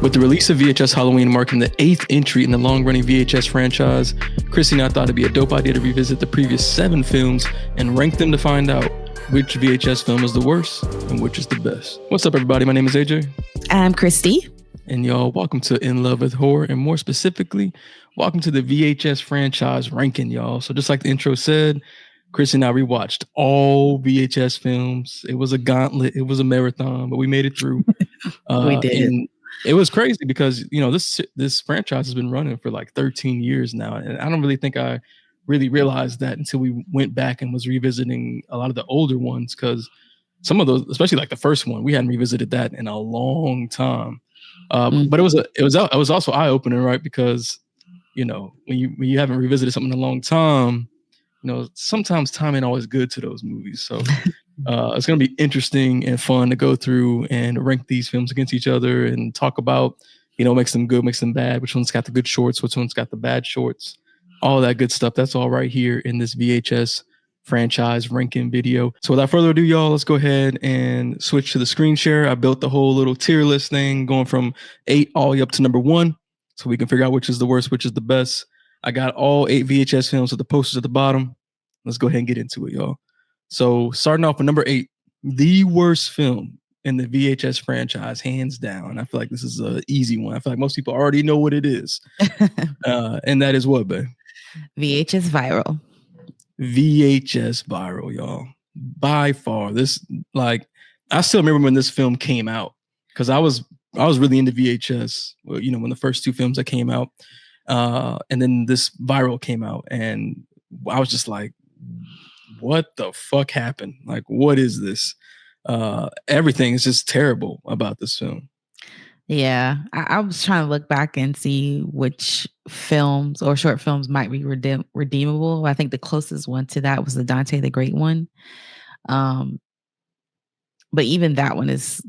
With the release of VHS Halloween marking the 8th entry in the long-running VHS franchise, Chrissy and I thought it'd be a dope idea to revisit the previous 7 films and rank them to find out which VHS film is the worst and which is the best. What's up, everybody? My name is AJ. I'm Christy. And y'all, welcome to In Love with Horror, and more specifically, welcome to the VHS franchise ranking, y'all. So just like the intro said, Chris and I rewatched all VHS films. It was a gauntlet. It was a marathon, but we made it through. We did. And it was crazy because, you know, this franchise has been running for like 13 years now. And I don't really think I really realized that until we went back and was revisiting a lot of the older ones, because some of those, especially like the first one, we hadn't revisited that in a long time. But it was also eye-opening, right? Because, you know, when you haven't revisited something in a long time, you know, sometimes time ain't always good to those movies. So it's going to be interesting and fun to go through and rank these films against each other and talk about, you know, makes them good, makes them bad, which one's got the good shorts, which one's got the bad shorts, all that good stuff. That's all right here in this VHS franchise ranking video. So without further ado, y'all, let's go ahead and switch to the screen share. I built the whole little tier list thing going from 8 all the way up to number 1, so we can figure out which is the worst, which is the best. I got all 8 VHS films with the posters at the bottom. Let's go ahead and get into it, y'all. So starting off with number 8, the worst film in the VHS franchise, hands down. I feel like this is an easy one. I feel like most people already know what it is. And that is what, babe? VHS Viral. VHS Viral, y'all. By far, this, like, I still remember when this film came out, because I was really into VHS, you know, when the first 2 films that came out, and then this Viral came out, and I was just like, what the fuck happened? Like, what is this? Everything is just terrible about this film. Yeah, I was trying to look back and see which films or short films might be redeemable. I think the closest one to that was the Dante the Great one. But even that one is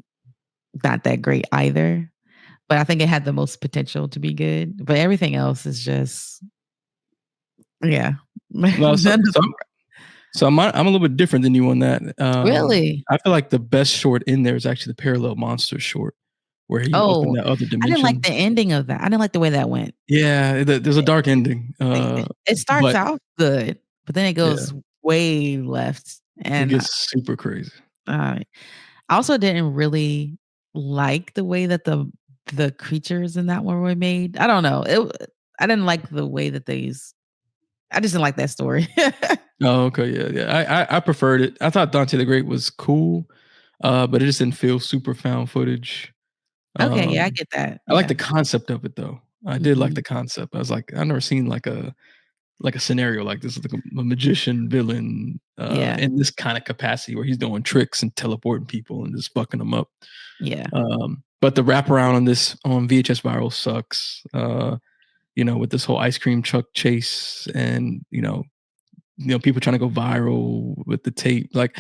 not that great either. But I think it had the most potential to be good. But everything else is just, yeah. No, so I'm a little bit different than you on that. Really? I feel like the best short in there is actually the Parallel Monsters short, where he opened that other dimension. I didn't like the ending of that. I didn't like the way that went. Yeah, there's a dark ending. It starts out good, but then it goes way left. And it gets super crazy. I also didn't really like the way that the creatures in that one were made. I don't know. I didn't like the way that I just didn't like that story. Oh, okay, yeah. I preferred it. I thought Dante the Great was cool, but it just didn't feel super found footage. Okay, yeah, I get that. I like the concept of it, though. I did like the concept. I was like, I've never seen like a scenario like this, like a magician villain in this kind of capacity where he's doing tricks and teleporting people and just fucking them up. Yeah. But the wraparound on VHS Viral sucks. You know, with this whole ice cream truck chase and you know people trying to go viral with the tape, like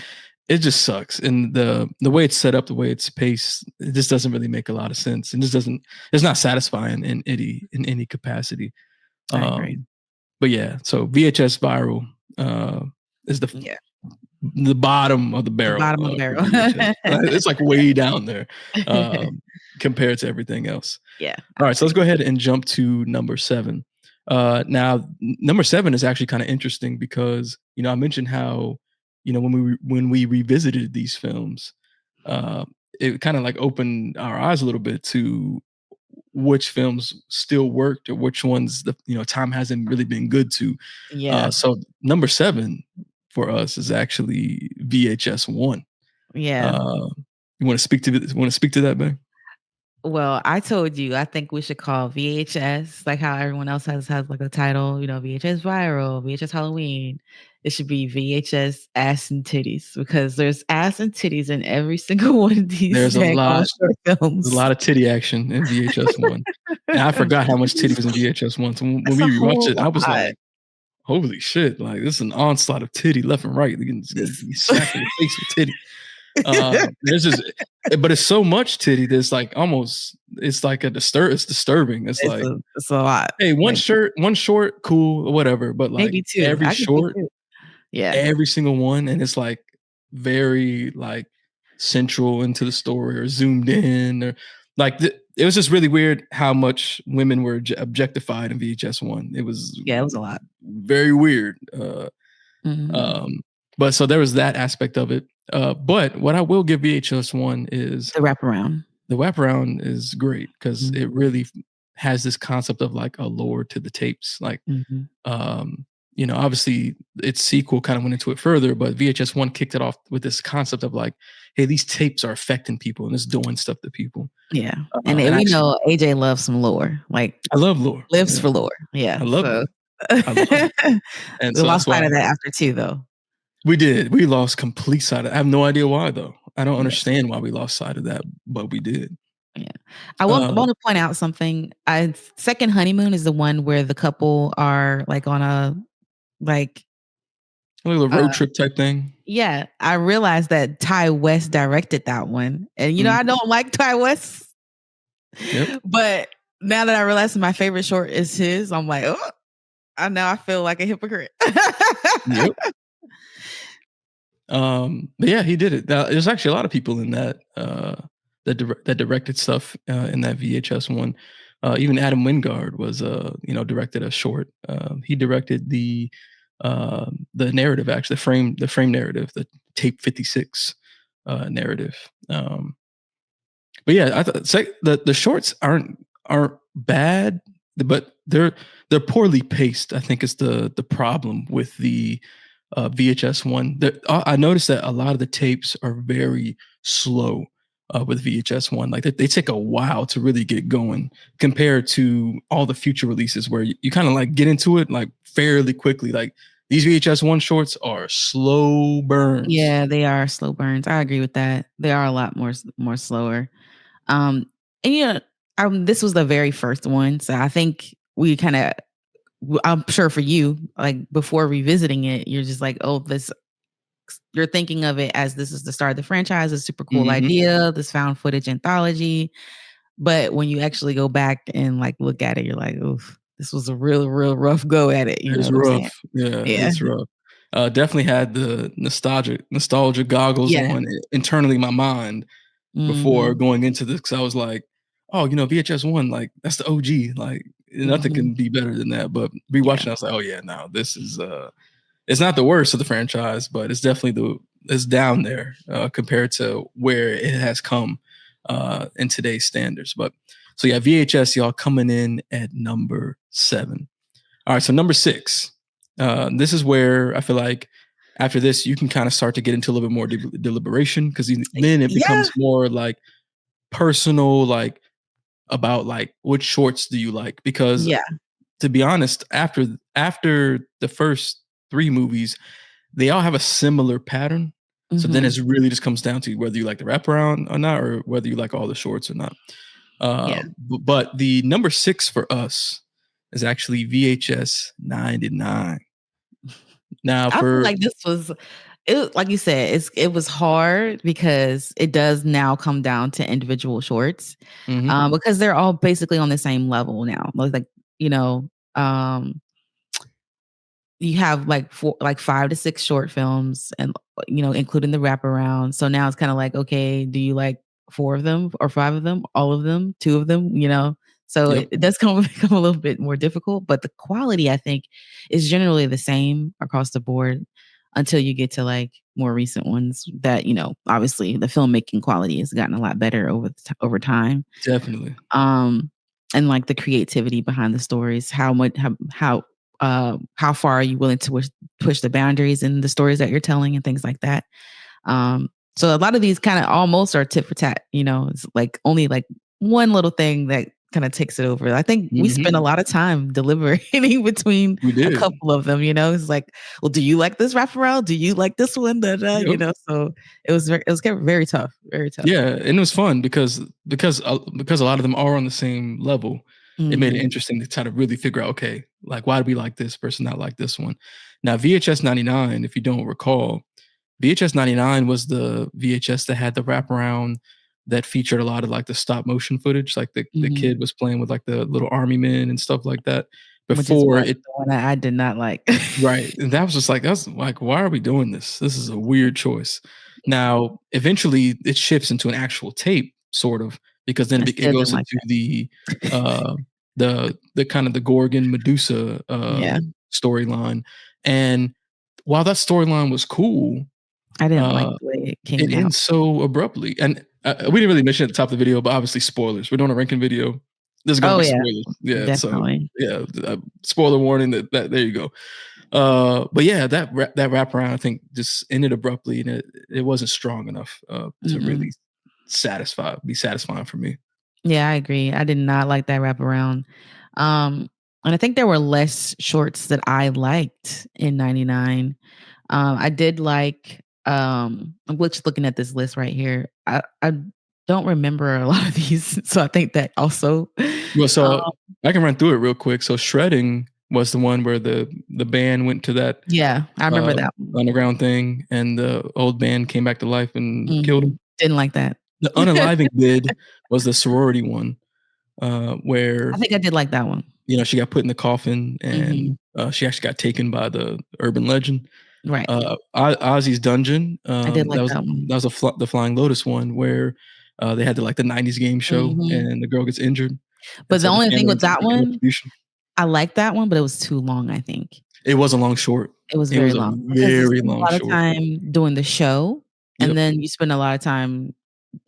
it just sucks. And the way it's set up, the way it's paced, it just doesn't really make a lot of sense, and it's not satisfying in any capacity. I agree. But yeah, so VHS Viral is the bottom of the barrel. Bottom of the barrel. It's like way down there compared to everything else. Yeah. All right, so let's go ahead and jump to number 7. Now, number 7 is actually kind of interesting because, you know, I mentioned how, you know, when we revisited these films, it kind of like opened our eyes a little bit to which films still worked or which ones time hasn't really been good to. Yeah. So number 7 for us is actually VHS 1. Yeah. You want to speak to that, babe? Well, I told you, I think we should call VHS, like how everyone else has like a title, you know, VHS Viral, VHS Halloween. It should be VHS Ass and Titties, because there's ass and titties in every single one of these. There's a lot films. There's a lot of titty action in VHS 1. And I forgot how much titty was in VHS 1. So when we rewatched it, I was like, holy shit, like this is an onslaught of titty left and right. You can smack in the face with titty. There's just, but it's so much titty that's like almost, it's like it's disturbing. It's like it's a lot. Hey, one short, cool, whatever. But like maybe 2. Every short, every single one, and it's like very like central into the story or zoomed in or like it was just really weird how much women were objectified in VHS 1. It was Yeah, it was a lot. very weird. Mhm. But so there was that aspect of it. But what I will give VHS 1 is The wraparound. the wraparound is great because it Mhm. really has this concept of like a lore to the tapes. Like, Mhm. um, obviously its sequel kind of went into it further, but VHS 1 kicked it off with this concept of like, hey, these tapes are affecting people and it's doing stuff to people. Yeah, and And we actually, know AJ loves some lore, like, I love lore. lives Yeah, for lore. I Yeah, love it. so I love it. And we so that's lost why sight of that after 2, though. we did. We lost complete sight of I have no idea why though. I don't Yeah, understand why we lost sight of that, but we did. yeah. I Uh, want to point out something. Second Honeymoon is the one where the couple are, like, on a, like, a little uh road trip type thing. yeah, I realized that Ty West directed that one, and, I Mhm. don't like Ty West, Yep. but now that I realize my favorite short is his, I'm like, "Oh, I feel like a hypocrite." Yep. But yeah, he did it. There's actually a lot of people in that that directed stuff in that VHS 1. Even Adam Wingard was directed a short. He directed the narrative, actually the frame narrative, the tape 56 narrative. But yeah, I thought the shorts aren't bad, but they're poorly paced. I think is the problem with the VHS 1. I noticed that a lot of the tapes are very slow with VHS 1. Like they take a while to really get going compared to all the future releases where you kind of like get into it like fairly quickly. Like these VHS 1 shorts are slow burns. Yeah, they are slow burns. I agree with that. They are a lot more slower. Um, and this was the very first one, so I think we kind of. I'm sure for you, like before revisiting it, you're just like, oh, this. You're thinking of it as this is the start of the franchise, a super cool Hmm. idea, this found footage anthology. But when you actually go back and like look at it, you're like, oof, this was a real, real rough go at it. You know It's what I'm saying? rough. Yeah, Yeah. it's rough. Definitely had the nostalgia goggles Yeah. on internally in my mind before Mhm. going into this, because I was like, "Oh, VHS 1, like, that's the OG, like, nothing Mhm. can be better than that." But Yeah. rewatching, I was like, "Oh, yeah, no, this is, it's not the worst of the franchise, but it's definitely it's down there, compared to where it has come, in today's standards." But so, yeah, VHS, y'all, coming in at number 7. All right, so number 6. This is where I feel like after this, you can kind of start to get into a little bit more deliberation because then it Yeah. becomes more like personal, like about like which shorts do you like? Because Yeah. to be honest, after the first 3 movies, they all have a similar pattern. So then Mhm. it really just comes down to whether you like the wraparound or not, or whether you like all the shorts or not. Yeah. But the number 6 for us is actually VHS 99. Now I feel for like this was it, like you said, it was hard because it does now come down to individual shorts, mhm, because they're all basically on the same level now. Like, you know, um, you have like 5 to 6 short films and, including the wraparound. So now it's kinda like, okay, do you like 4 of them or 5 of them, all of them, 2 of them, you know? So yep, it does become a little bit more difficult, but the quality, I think, is generally the same across the board until you get to, like, more recent ones that, obviously the filmmaking quality has gotten a lot better over time. definitely. Um, and like the creativity behind the stories, how far are you willing to push the boundaries in the stories that you're telling and things like that. So a lot of these kind of almost are tit for tat, it's like only like one little thing that kind of takes it over. I think we spend Mhm, a lot of time deliberating between we a did. couple of them, it's like, well, do you like this wraparound? Do you like this one? Da, da, Yep. so it was very tough, very tough. Yeah, and it was fun because a lot of them are on the same level. It made it Mhm. interesting to try to really figure out, okay, like why do we like this versus not like this one? Now VHS 99, if you don't recall, VHS 99 was the VHS that had the wraparound that featured a lot of like the stop motion footage, like the Mhm. kid was playing with like the little army men and stuff like that Which is before what it. the one that I did not like. Right, and that was just like that's like, why are we doing this? This is a weird choice. Now, eventually, it shifts into an actual tape, sort of, because then I it still didn't goes like into that. uh, the kind of the Gorgon Medusa Yeah. storyline, and while that storyline was cool, I didn't like uh, the way it it came out. ends so abruptly. And we didn't really mention at the top of the video, but obviously spoilers. We're doing a ranking video. There's gonna Oh, be yeah, spoilers. Yeah, so definitely. yeah, spoiler warning. That there you go. But yeah, that wraparound I think just ended abruptly, and it wasn't strong enough to Mm-mm. really be satisfying for me. Yeah, I agree. I did not like that wraparound. And I think there were less shorts that I liked in '99. I did like, I'm just looking at this list right here. I don't remember a lot of these, so I think that also, Well, um, so I can run through it real quick. So shredding was the one where the band went to that yeah, I remember uh, that one. underground thing, and the old band came back to life and killed him. Mhm. Didn't like that. The unaliving bid was the sorority one, where I think I did like that one. she got put in the coffin and Mhm. she actually got taken by the urban legend. Right. Ozzy's Dungeon, I did that like was that one. the Flying Lotus one where they had the '90s game show Mhm. and the girl gets injured, and But the so the only thing family with ends up that making one, retribution. I liked that one, but it was too long, I think. It was a long short. It was It very was a long because you very spend a long lot of short. time doing the show, and Yep. then you spend a lot of time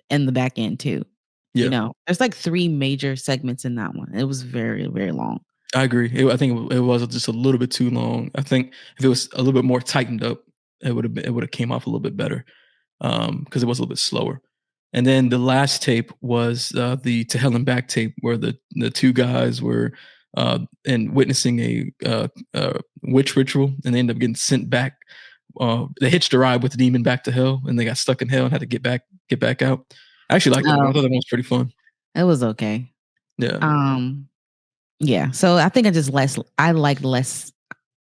in the back end too. Yeah. There's like 3 major segments in that one. It was very, very long. I agree. I think it was just a little bit too long. I think if it was a little bit more tightened up, it would have came off a little bit better, because it was a little bit slower. And then the last tape was the To Hell and Back tape, where the two guys were and witnessing a witch ritual, and they ended up getting sent back. They hitched a ride with the demon back to hell, and they got stuck in hell and had to get back out. I actually liked that one. I thought Oh, that one was pretty fun. it was okay. Yeah, Um, yeah, so I think I like less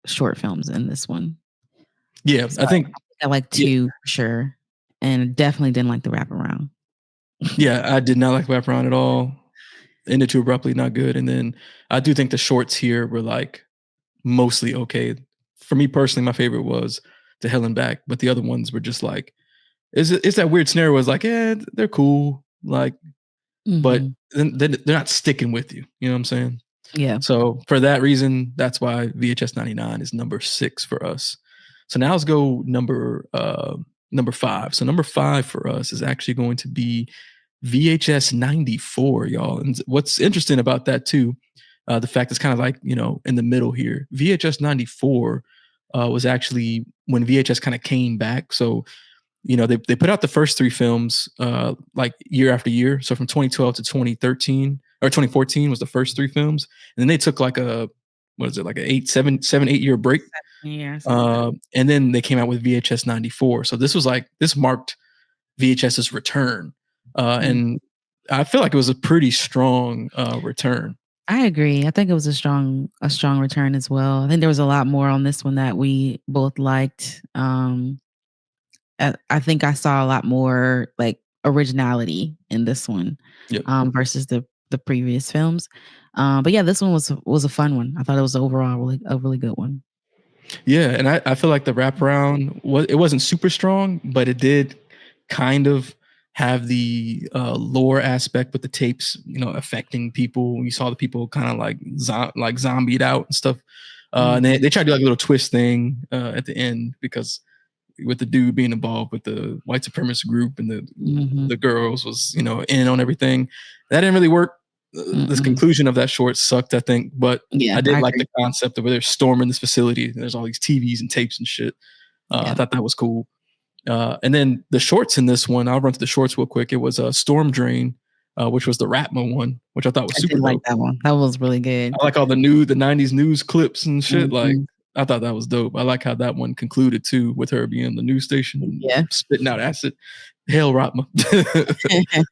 short films in this one. yeah. So I think I like yeah, 2 for sure, and definitely didn't like the wraparound. yeah. I did not like Wraparound at all. Ended too abruptly, not good. And then I do think the shorts here were like mostly okay. For me personally, my favorite was To Hell and Back, but the other ones were just like it's that weird scenario. Was like, yeah, they're cool, like, but Mhm. then they're not sticking with you. You know what I'm saying? Yeah. So for that reason, that's why VHS 99 is number 6 for us. So now let's go number 5. So number 5 for us is actually going to be VHS 94, y'all. And what's interesting about that too, the fact it's kind of like, in the middle here. VHS 94 was actually when VHS kind of came back. So they put out the first 3 films like year after year. So from 2012 to 2013 or 2014 was the first 3 films, and then they took like a what is it, like a 8 year break, Yeah, something like that. and then they came out with VHS 94. So this marked VHS's return, Mm. and I feel like it was a pretty strong return. I agree. I think it was a strong return as well. I think there was a lot more on this one that we both liked. I think I saw a lot more like originality in this one, Yep. versus the previous films. But yeah, this one was a fun one. I thought it was overall a really good one. Yeah, and I feel like the wraparound it wasn't super strong, but it did kind of have the lore aspect with the tapes, affecting people. You saw the people kind of like like zombied out and stuff. And Mhm. they tried to do like a little twist thing at the end, because with the dude being involved with the white supremacist group, and Mhm. the girls was in on everything. That didn't really work. This Mm-mm. conclusion of that short sucked, I think, but Yeah, I did I like agree. the concept of where they're storming this facility and there's all these TVs and tapes and shit. I Yeah. thought that was cool. And then the shorts in this one, I'll run through the shorts real quick. It was a Storm Drain, which was the Ratma one, which I thought was I did super like dope. that one. That was really good. I like all the '90s news clips and shit. Like, Mhm. I thought that was dope. I like how that one concluded too, with her being on the news station Yeah. spitting out acid. Hail Ratma.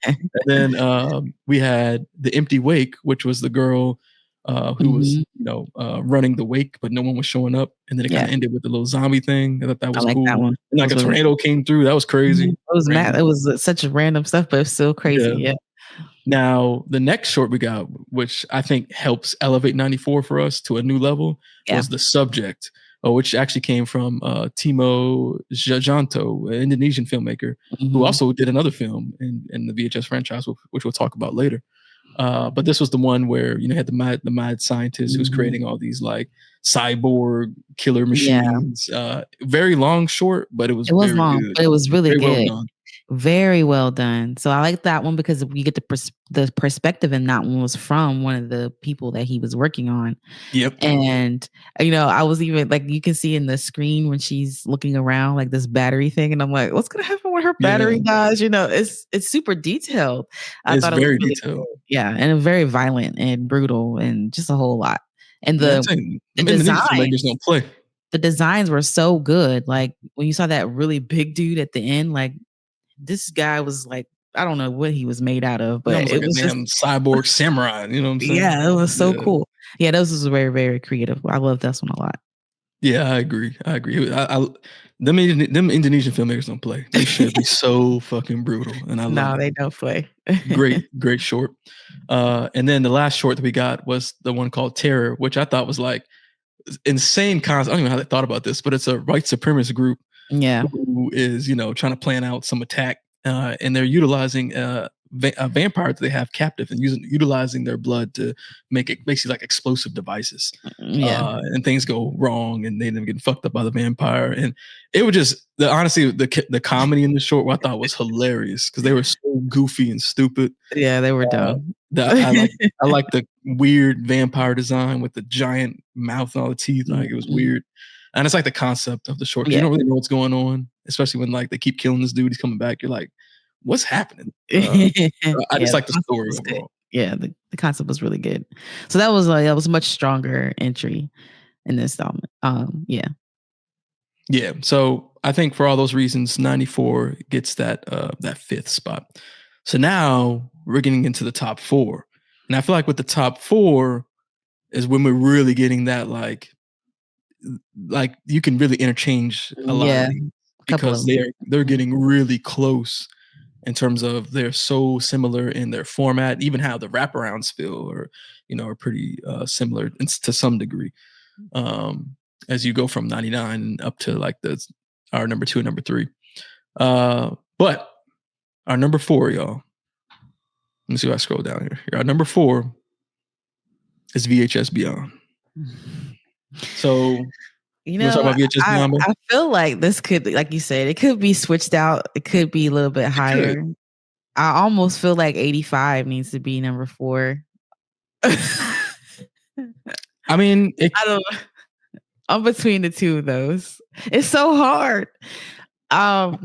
And then we had The Empty Wake, which was the girl who was, Mhm. running the wake, but no one was showing up. And then it kind Yeah, of ended with the little zombie thing. I thought that I was like that cool. one. And That like was a really tornado came through. That was Mhm. crazy. It Random. was such random stuff, but it's still crazy, Yeah. yeah. Now, the next short we got, which I think helps elevate 94 for us to a new level, Yeah. was The Subject, which actually came from Timo Tjahjanto, an Indonesian filmmaker, who also did another film in the VHS franchise, which we'll talk about later. But this was the one where you had the mad scientist who's creating all these like cyborg killer machines. Very long, short, but it was very long, good. but it was really very good. well done. Very well done. So I like that one because we get the perspective in that one was from one of the people that he was working on. Yep. And I was even like, you can see in the screen when she's looking around like this battery thing, and I'm like, what's gonna happen when her battery dies? It's super detailed. I It's thought it was very really detailed. cool. Yeah, and very violent and brutal and just a whole lot. And the designs don't play. The designs were so good. Like when you saw that really big dude at the end, like this guy was like, I don't know what he was made out of, but it was like a damn cyborg samurai. You know what I'm saying? Yeah, it was so cool. Yeah, those was very, very creative. I love this one a lot. Yeah, I agree. Them Indonesian filmmakers don't play. They should be so fucking brutal, and I love No, they don't play. great short. And then the last short that we got was the one called Terror, which I thought was like insane concept. I don't even know how they thought about this, but it's a white supremacist group who is trying to plan out some attack, and they're utilizing vampires they have captive and utilizing their blood to make it basically like explosive devices. And things go wrong, and they end up getting fucked up by the vampire. And it was just honestly the comedy in the short, what I thought was hilarious because they were so goofy and stupid. Yeah, they were dumb. I like the weird vampire design with the giant mouth and all the teeth. Like it was weird. And it's like the concept of the short. You don't really know what's going on, especially when like they keep killing this dude. He's coming back. You're like, what's happening? I just like the story overall. Yeah, the concept was really good. So that was a much stronger entry in this installment. Yeah. So I think for all those reasons, 94 gets that fifth spot. So now we're getting into the top four, and I feel like with the top four is when we're really getting that like you can really interchange a lot of these because they're getting really close in terms of they're so similar in their format, even how the wraparounds feel are pretty similar to some degree. As you go from 99 up to like our number 2 and number 3. But our number 4, y'all. Let me see if I scroll down here. Our number 4 is VHS Beyond. So talk about VHS Beyond? I feel like this could, like you said, it could be switched out. It could be a little bit higher. I almost feel like 85 needs to be number 4. I mean, I don't know. I'm between the two of those. It's so hard. I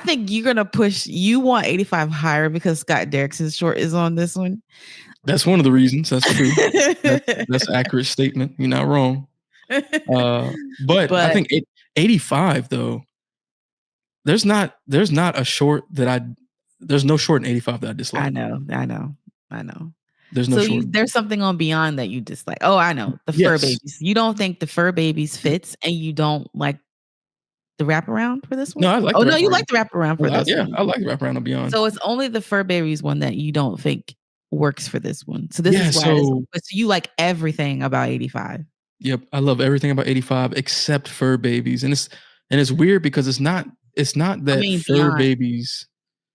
think you're gonna push. You want 85 higher because Scott Derrickson's short is on this one. That's one of the reasons. That's true. that's an accurate statement. You're not wrong. But I think 85 though. There's not a short that there's no short in 85 that I dislike. I know. There's no short. There's something on Beyond that you dislike. Oh, I know. The Fur Babies. You don't think the Fur Babies fits, and you don't like the wraparound for this one? No, I like. Oh no, you like the wraparound for this one. Yeah, I like the wraparound on Beyond. So it's only the Fur Babies one that you don't think works for this one. So this is why. So you like everything about 85. Yep, I love everything about 85 except Fur Babies, and it's weird because it's not that Fur Beyond. Babies.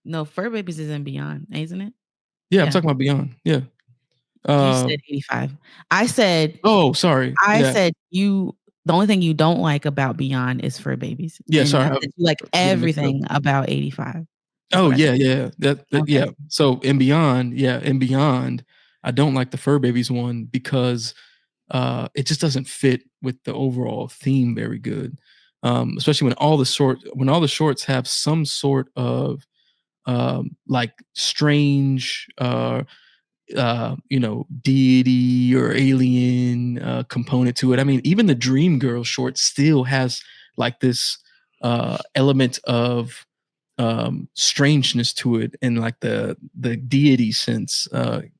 No, Fur Babies is in Beyond, isn't it? Yeah, I'm talking about Beyond. Yeah. You said 85. I said. Oh, sorry. I said you. The only thing you don't like about Beyond is Fur Babies. Yeah, sorry. You like everything about 85. Oh yeah. Yeah. So in Beyond, I don't like the Fur Babies one because it just doesn't fit with the overall theme very good. Especially when all the shorts have some sort of like strange deity or alien component to it. I mean, even the Dream Girl short still has like this element of strangeness to it in like the deity sense,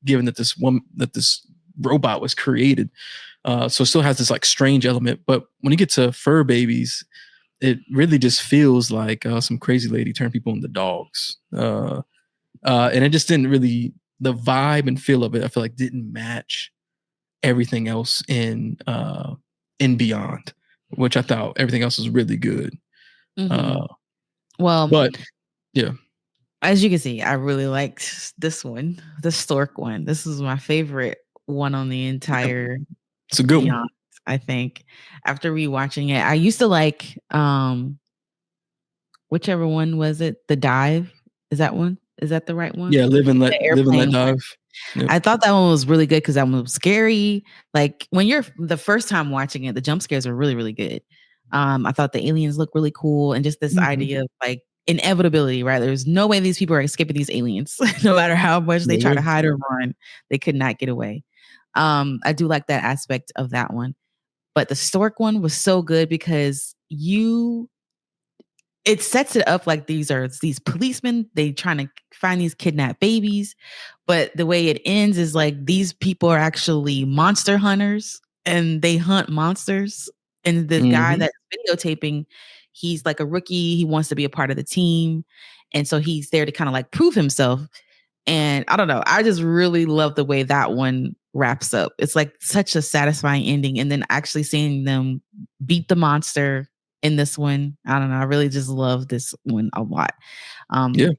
given that this robot was created. So it still has this like strange element. But when you get to Fur Babies, it really just feels like some crazy lady turned people into dogs. And it just didn't really, the vibe and feel of it, I feel like didn't match everything else in Beyond. which I thought everything else was really good. Mm-hmm. Well, But yeah, as you can see, I really liked this one, the stork one. This is my favorite one on the yeah, entire it's a good one. Beyond. I think after rewatching it, I used to like whichever one was it? The Dive? Is that one? Is that the right one? Yeah, The live and let airplane one. dive. Yep. I thought that one was really good because that one was scary. Like when you're the first time watching it, the jump scares are really, really good. I thought the aliens look really cool and just this Mm-hmm. idea of like inevitability, right? There's no way these people are escaping these aliens. No matter how much they No try to way. hide or run, they could not get away. I do like that aspect of that one. But the stork one was so good because it sets it up like these policemen, they trying to find these kidnapped babies, but the way it ends is like these people are actually monster hunters and they hunt monsters. And the guy Mm-hmm. that's videotaping, he's like a rookie, he wants to be a part of the team. And so he's there to kind of like prove himself. And I don't know, I just really love the way that one wraps up. It's like such a satisfying ending. And then actually seeing them beat the monster in this one, I don't know. I really just love this one a lot. Yeah.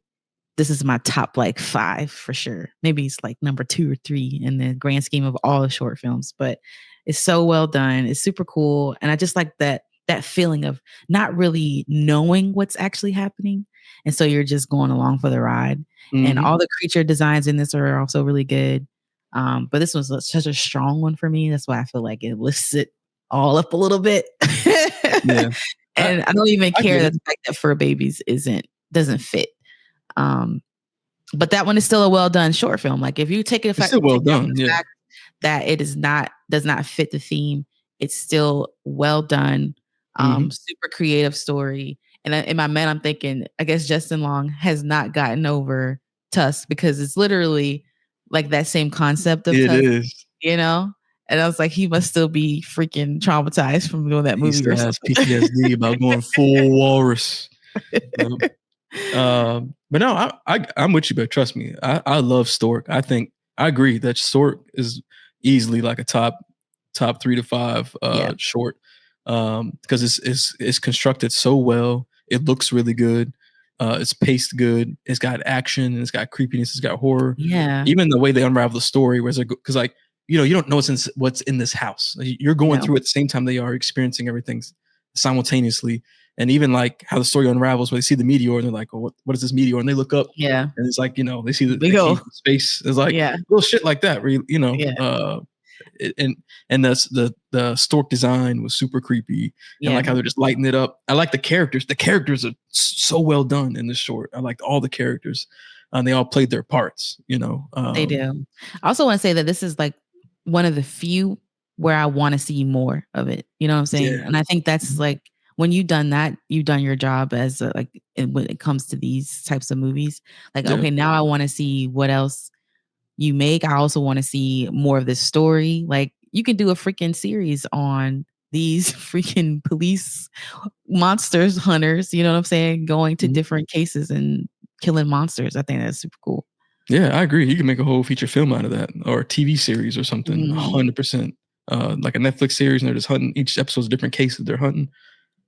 This is my top like 5 for sure. Maybe it's like number 2 or 3 in the grand scheme of all the short films, but it's so well done. It's super cool. And I just like that feeling of not really knowing what's actually happening. And so you're just going along for the ride. And Mm-hmm. all the creature designs in this are also really good. But this was such a strong one for me. That's why I feel like it lifts it all up a little bit. Yeah. And I don't even I care get that it. the fact that Fur Babies doesn't fit. Um, but that one is still a well done short film. Like if you take it It's still well take out done. the Yeah. fact that it does not fit the theme, it's still well done. Mm-hmm. Super creative story. And in my mind, I'm thinking, I guess Justin Long has not gotten over Tusk because it's literally like that same concept of It Tusk, is. you know? And I was like, he must still be freaking traumatized from doing that He movie or still has something. PTSD about going full walrus. Yep. But no, I'm with you, but trust me, I love Stork. I think I agree that Stork is easily like a top 3 to 5 Yeah. short. Because it's constructed so well. It looks really good. It's paced good. It's got action. It's got creepiness. It's got horror. Yeah. Even the way they unravel the story, where because like you don't know what's in this house. You're going No. through it at the same time they are experiencing everything simultaneously. And even like how the story unravels when they see the meteor and they're like, oh, what is this meteor? And they look up Yeah. and it's like, they see the Big key ol' from space. It's like Yeah. little shit like that, where, Yeah. and the stork design was super creepy. And like Yeah. how they're just lighting it up. I like the characters. The characters are so well done in this short. I liked all the characters. And they all played their parts, They do. I also wanna say that this is like one of the few where I wanna see more of it. You know what I'm saying? Yeah. And I think that's Mhm. like when you've done that, you've done your job as like when it comes to these types of movies. Like, Yeah. okay, now I wanna see what else you make. I also wanna see more of this story. Like, you can do a freaking series on these freaking police monsters hunters, you know what I'm saying? Going to Mhm. different cases and killing monsters. I think that's super cool. Yeah, I agree. You can make a whole feature film out of that, or a TV series or something. Mhm. 100%. Like a Netflix series, and they're just hunting. Each episode's a different case that they're hunting.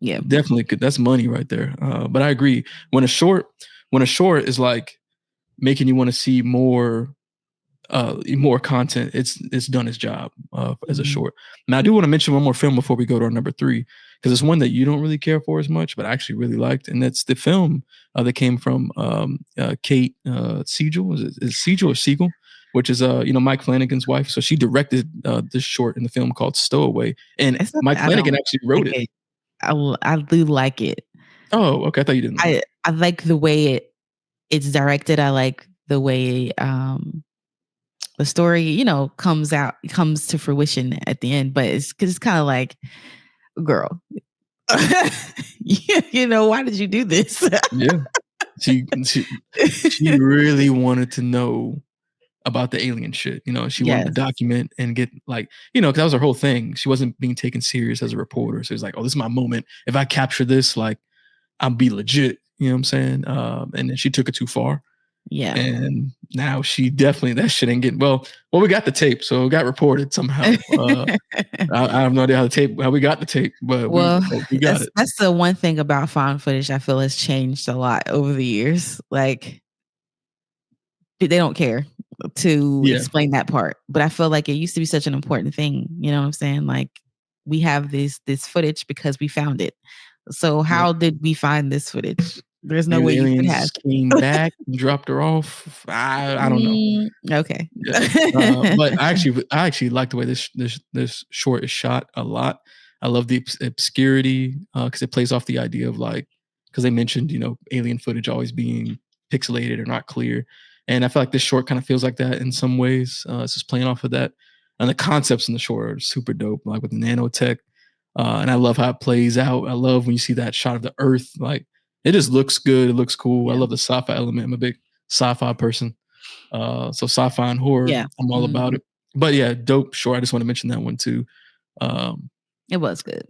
Yeah. Definitely could. That's money right there. But I agree. When a short is like making you want to see more content, it's done its job as a Mhm. short. Now I do want to mention one more film before we go to our number 3, because it's one that you don't really care for as much, but I actually really liked, and that's the film that came from Kate Siegel. Is it Siegel or Siegel? Which is Mike Flanagan's wife. So she directed this short in the film called Stowaway, and It's not Mike that I Flanagan don't actually wrote like it. it. I do like it. Oh, okay. I thought you didn't like it. I like the way it's directed. I like the way the story, comes to fruition at the end. But it's because it's kind of like, girl, why did you do this? Yeah. She really wanted to know about the alien shit. She wanted to Yes. document and get like, because that was her whole thing. She wasn't being taken serious as a reporter. So it's like, oh, this is my moment. If I capture this, like, I'll be legit. You know what I'm saying? And then she took it too far. Yeah. And now she definitely that shit ain't getting well, we got the tape, so it got reported somehow. I have no idea how we got the tape, but Well, we got it. that's the one thing about found footage I feel has changed a lot over the years. Like they don't care to Yeah. explain that part. But I feel like it used to be such an important thing. You know what I'm saying? Like we have this footage because we found it. So how did we find this footage? There's no Maybe way the you could have. aliens came back and dropped her off. I don't know. Okay. Yeah. But I actually like the way this short is shot a lot. I love the obscurity because it plays off the idea of like because they mentioned alien footage always being pixelated or not clear, and I feel like this short kind of feels like that in some ways. It's just playing off of that, and the concepts in the short are super dope, like with nanotech, and I love how it plays out. I love when you see that shot of the Earth, like it just looks good. It looks cool. Yeah. I love the sci-fi element. I'm a big sci-fi person. So sci-fi and horror, Yeah. I'm all about it. But yeah, dope. Sure, I just want to mention that one too. It was good.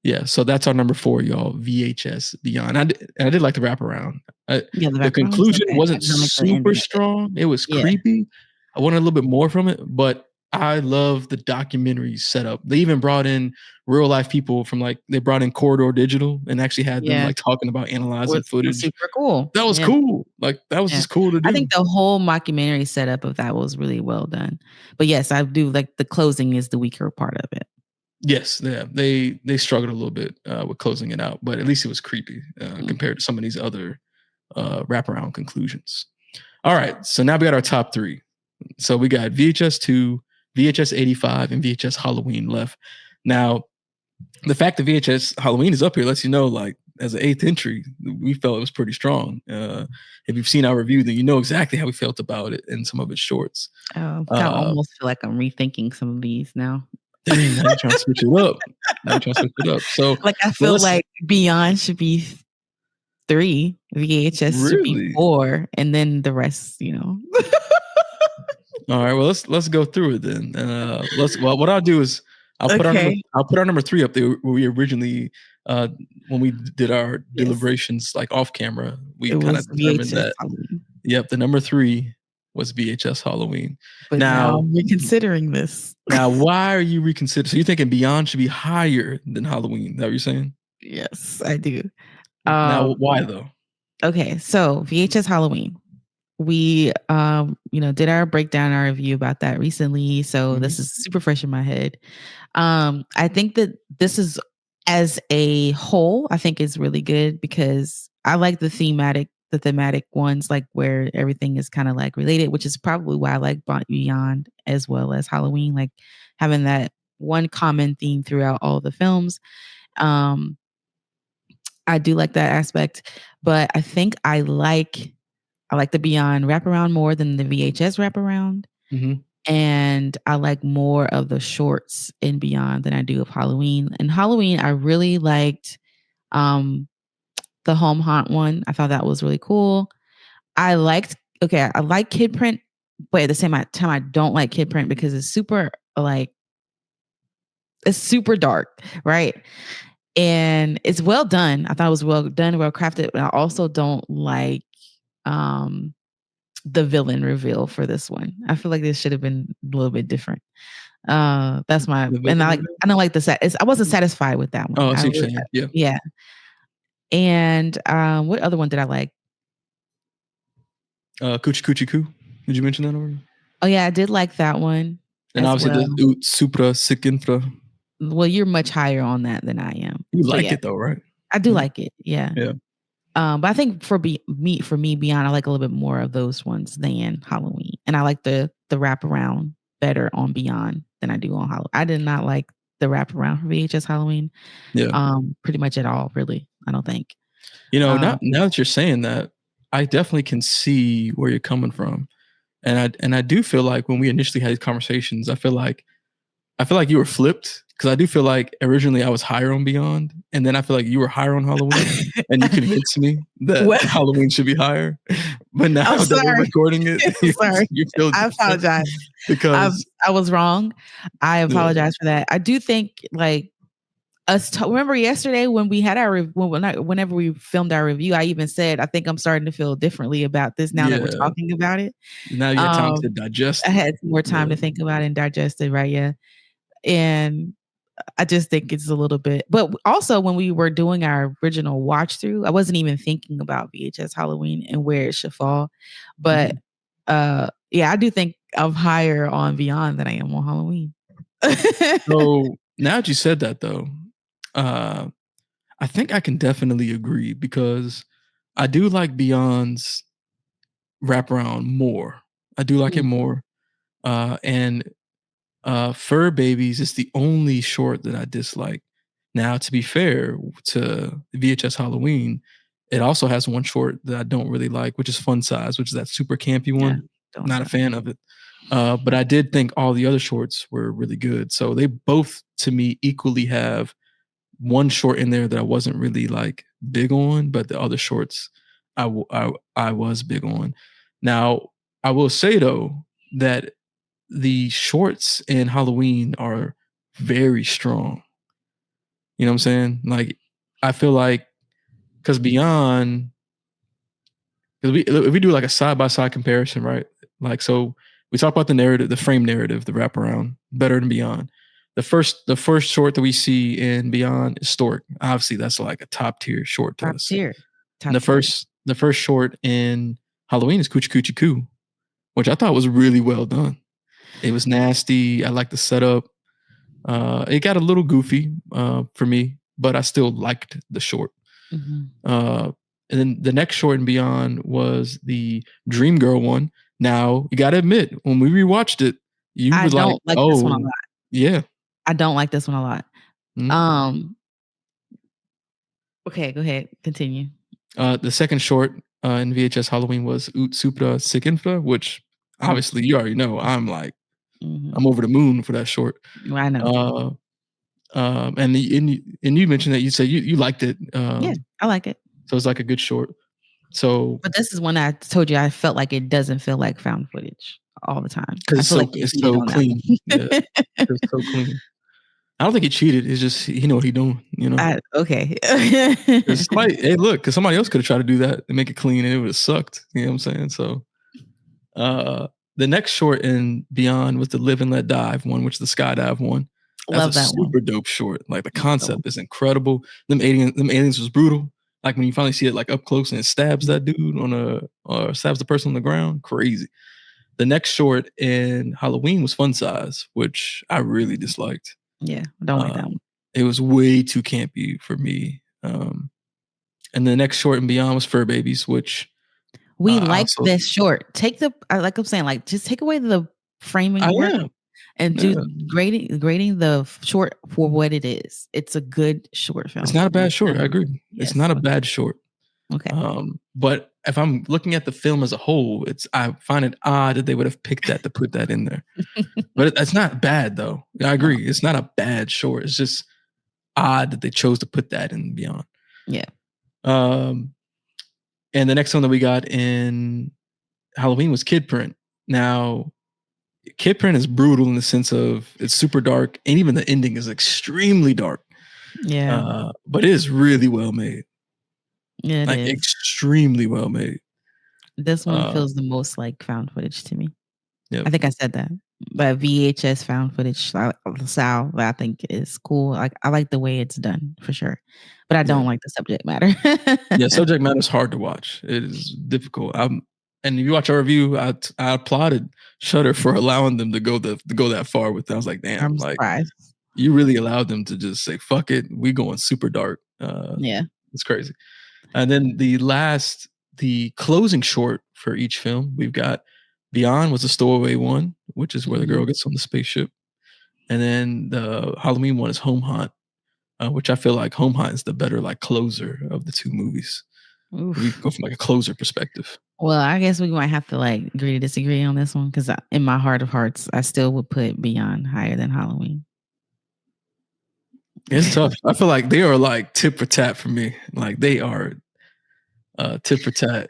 Yeah, so that's our number 4, y'all. VHS Beyond. I did like the wraparound. The conclusion wasn't super strong. It was creepy. I wanted a little bit more from it, but I love the documentary setup. They even brought in real life people from they brought in Corridor Digital and actually had them like talking about analyzing footage. Super cool. That was cool. Like that was just cool to do. I think the whole mockumentary setup of that was really well done. But yes, I do like the closing is the weaker part of it. Yes, yeah, they struggled a little bit with closing it out, but at least it was creepy compared to some of these other wraparound conclusions. All right, so now we got our top 3. So we got VHS 2, VHS 85, and VHS Halloween left. Now, the fact that VHS Halloween is up here lets you know, like, as an 8th entry, we felt it was pretty strong. If you've seen our review, then you know exactly how we felt about it in some of its shorts. Oh, I almost feel like I'm rethinking some of these now. Dang, now you're trying to switch it up. So, like, I feel like Beyond should be 3, VHS should be 4, and then the rest, All right, well let's go through it then. What I'll do is I'll put our number 3 up there where we originally when we did our deliberations like off camera, we kind of determined that Halloween. The number 3 was VHS Halloween. But now I'm reconsidering this. Now, why are you reconsidering? So you're thinking Beyond should be higher than Halloween? Is that what you're saying? Yes, I do. Now, why though? Okay, so VHS Halloween. We did our breakdown, our review about that recently. So this is super fresh in my head. I think that this is as a whole, I think is really good because I like the thematic ones, like where everything is kind of like related, which is probably why I like Beyond as well as Halloween, like having that one common theme throughout all the films. I do like that aspect, but I think I like the Beyond wraparound more than the VHS wraparound. And I like more of the shorts in Beyond than I do of Halloween. And Halloween, I really liked the home haunt one. I thought that was really cool. I like Kid Print, but at the same time, I don't like Kid Print because it's super dark, right? And it's well done. I thought it was well done, well crafted, but I also don't like the villain reveal for this one. I feel like this should have been a little bit different. That's my and I don't like I wasn't satisfied with that one. Oh, I see what you're saying. Yeah. And what other one did I like? Coochie Coochie Coo. Did you mention that already? Oh yeah, I did like that one. And obviously the Ut Supra Sic Infra. Well, you're much higher on that than I am. You like it though, right? I do like it. Yeah. Yeah. But I think for me, Beyond, I like a little bit more of those ones than Halloween, and I like the wraparound better on Beyond than I do on Halloween. I did not like the wraparound for VHS Halloween. Yeah. Pretty much at all, really. I don't think. Now that you're saying that, I definitely can see where you're coming from, and I do feel like when we initially had these conversations, I feel like you were flipped. Because I do feel like originally I was higher on Beyond, and then I feel like you were higher on Halloween, and you convinced me that Halloween should be higher. But now that we're recording it, you feel I apologize because I was wrong. I apologize for that. I do think Remember yesterday when we had our whenever we filmed our review, I even said I think I'm starting to feel differently about this now that we're Yeah. talking about it. Now you had time to Um, digest I it. had more time Yeah. to think about it and digest it, right? Yeah. And I just think it's a little bit, but also when we were doing our original watch through, I wasn't even thinking about VHS Halloween and where it should fall. But Mhm. yeah, I do think I'm higher on Beyond than I am on Halloween. So now that you said that though, uh, I think I can definitely agree because I do like Beyond's wraparound more. I do like it Mm, more. And Fur Babies is the only short that I dislike. Now, to be fair to VHS Halloween, it also has one short that I don't really like, which is Fun Size, which is that super campy yeah, one. don't Not a stop. fan of it. But I did think all the other shorts were really good. So they both, to me, equally have one short in there that I wasn't really like big on, but the other shorts I was big on. Now, I will say though that the shorts in Halloween are very strong. You know what I'm saying? Like, I feel like because Beyond, because if we do like a side by side comparison, right? Like, so we talk about the narrative, the frame narrative, the wraparound, better than Beyond. The first short that we see in Beyond is Stork. Obviously, that's like a top tier short to Top us. tier. And Top the tier. first short in Halloween is Coochie Coochie Coo, which I thought was really well done. It was nasty. I like the setup. It got a little goofy for me, but I still liked the short. Mhm. Uh, and then the next short and beyond was the Dream Girl one. Now you got to admit, when we rewatched it, you I were like, don't like this one a "Oh, lot. yeah." I don't like this one a lot. Mhm. Um, okay, go ahead. Continue. The second short in VHS Halloween was Ut Supra Sikinfa, which obviously you already know. Mhm. I'm over the moon for that short. I know. Uh, and you mentioned that you said you liked it. Yeah, I like it. So it's like a good short. So But this is one I told you I felt like it doesn't feel like found footage all the time. because I feel like they it's cheated so on that clean. Yeah, one. it's so clean. I don't think he cheated. It's just he know what he doing. You know, Okay. because somebody hey look, because somebody else could have tried to do that and make it clean, and it would have sucked. You know what I'm saying? So uh, the next short in Beyond was the Live and Let Dive one, which is the skydive one. That's a Love that one. super dope short. Like the Love that one. concept is incredible. Them aliens was brutal. Like when you finally see it like up close and it stabs that dude on a or stabs the person on the ground, crazy. The next short in Halloween was Fun Size, which I really disliked. Yeah, I don't like that Um, one. it was way too campy for me. And the next short and beyond was Fur Babies, which We I like also this short. Like I'm saying, like just take away the I framing work am. and do Yeah. grading the short for what it is. It's a good short It's film. not a And bad short. I agree. It's yes. not a bad short. Okay. But if I'm looking at the film as a whole, I find it odd that they would have picked that to put that in there. But it's not bad though. I No. agree. It's not a bad short. It's just odd that they chose to put that in beyond. Yeah. Um, and the next one that we got in Halloween was Kid Print. Now, Kid Print is brutal in the sense of it's super dark, and even the ending is extremely dark. Yeah. But it is really well made, Yeah, it like is. extremely well made. This one Uh, feels the most like found footage to me. yeah, I think I said that. But VHS found footage style that I think is cool. Like I like the way it's done for sure. But I yeah, don't like the subject matter. yeah. Subject matter is hard to watch. It is difficult. And if you watch our review, I applauded Shutter for allowing them to go that far with it. I was like, damn, I'm like surprised. you really allowed them to just say, fuck it, we going super dark. Yeah. It's crazy. And then the closing short for each film, we've got Beyond was the stowaway one, which is where the Mhm. girl gets on the spaceship. And then the Halloween one is Home Hunt, which I feel like Home Hunt is the better like closer of the two movies. We Oof. go from like a closer perspective. Well, I guess we might have to like agree to disagree on this one because in my heart of hearts, I still would put Beyond higher than Halloween. It's tough. I feel like they are like tit for tat for me. Like they are tit for tat.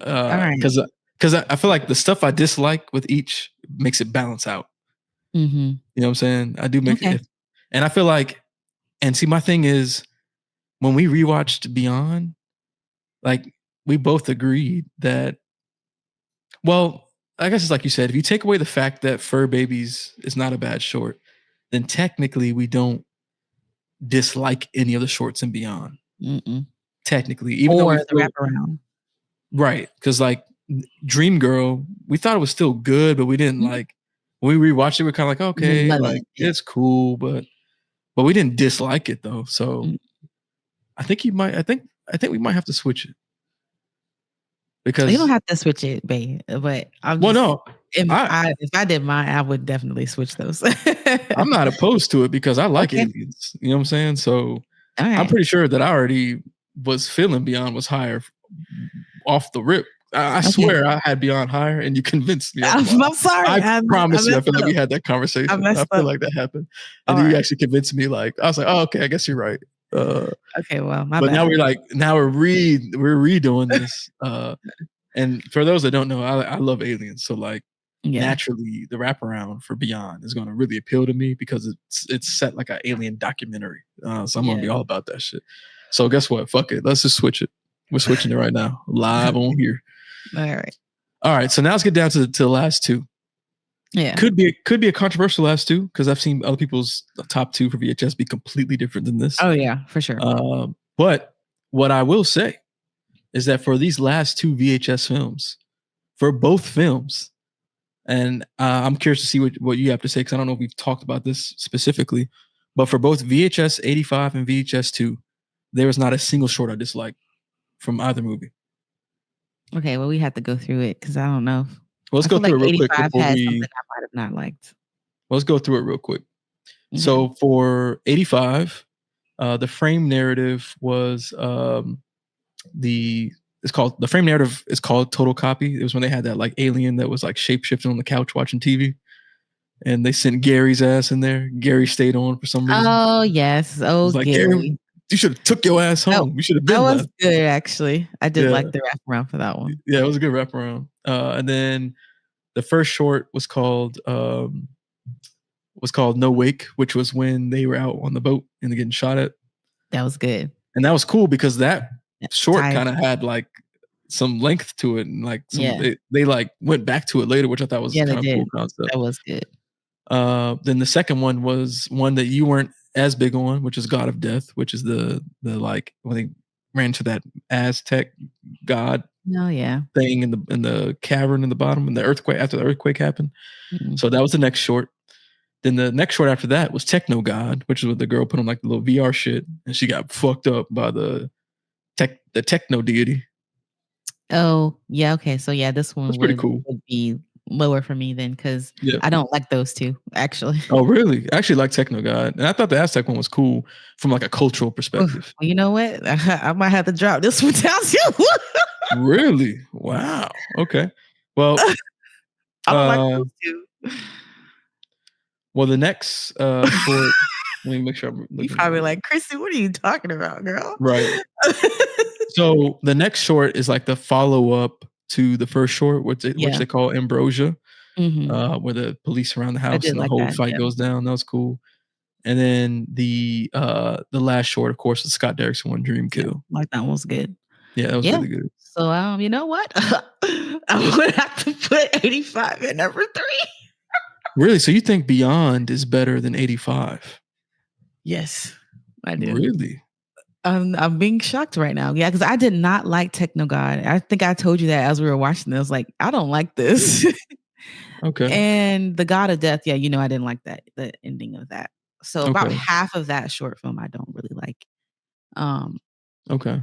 All right. Because I feel like the stuff I dislike with each makes it balance out. Mm-hmm. You know what I'm saying? I do make Okay. it, and I feel like And see, my thing is when we rewatched Beyond, like we both agreed that, well, I guess it's like you said, if you take away the fact that Fur Babies is not a bad short, then technically we don't dislike any of the shorts in Beyond. Mm-mm. Technically, even though Or we the feel wraparound. right, because like Dream Girl, we thought it was still good, but we didn't like. When we rewatched it, we're kind of like, okay, Love like it. Yeah. it's cool, but we didn't dislike it though. So I think you might. I think we might have to switch it because You don't have to switch it, babe. But I'm well, just no, if I did mine, I would definitely switch those. I'm not opposed to it because I like Okay. aliens. You know what I'm saying? So All I'm right. pretty sure that I already was feeling Beyond was higher off the rip. I Okay. swear I had Beyond higher, and you convinced me. I'm sorry. I promise you. I feel like we up. had that conversation. I messed feel up. like that happened, and All you right. actually convinced me. Like I was like, oh, okay, I guess you're right. Okay, well, my But bad. now we're redoing this. And for those that don't know, I love aliens. So like naturally, the wraparound for Beyond is going to really appeal to me because it's set like an alien documentary. So I'm going to be all about that shit. So guess what? Fuck it. Let's just switch it. We're switching it right now, live on here. All right. So now let's get down to the last two. Yeah. Could be a controversial last two because I've seen other people's top two for VHS be completely different than this. Oh yeah, for sure. But what I will say is that for these last two VHS films, for both films, and I'm curious to see what you have to say because I don't know if we've talked about this specifically, but for both VHS 85 and VHS 2, there was not a single short I disliked from either movie. Okay, well, we have to go through it because I don't know. Well, let's go through it real quick before had something I might have not liked. Let's go through it real quick. Okay. So for 85, the frame narrative was the frame narrative is called Total Copy. It was when they had that like alien that was like shape shifting on the couch watching TV, and they sent Gary's ass in there. Gary stayed on for some reason. Oh yes, like, Gary, you should have took your ass home. You should have been. That was good, actually. I did like the wraparound for that one. Yeah, it was a good wraparound. And then the first short was called No Wake, which was when they were out on the boat and they're getting shot at. That was good. And that was cool because that short kind of had like some length to it, and like they like went back to it later, which I thought was kind of cool concept. That was good. Then the second one was one that you weren't as big on, which is God of Death, which is the like when they ran to that Aztec god thing in the cavern in the bottom, and the earthquake after the earthquake happened. So that was the next short. Then the next short after that was Techno God, which is what the girl put on like the little VR shit, and she got fucked up by the techno deity. Oh yeah, okay. So yeah, this one was pretty cool. Would be lower for me then because I don't like those two actually. Oh really? I actually like Techno God, and I thought the Aztec one was cool from like a cultural perspective. Well, you know what? I might have to drop this one down too. Really? Wow. Okay. Well, I don't like those two. Well, the next short. Let me make sure I'm looking. You probably like, Chrissy, what are you talking about, girl? Right. So the next short is like the follow-up to the first short, which they call Ambrosia, where the police surround the house and the whole fight goes down. That was cool. And then the last short, of course, the Scott Derrickson one, Dream Kill. Like that one was good. Yeah, that was really good. So you know what? I'm gonna have to put 85 at number 3. Really? So you think Beyond is better than 85? Yes, I do. Really? I'm being shocked right now. Yeah, because I did not like Techno God. I think I told you that as we were watching this. Like, I don't like this. Okay. And the God of Death, I didn't like that, the ending of that. So about half of that short film I don't really like. Okay.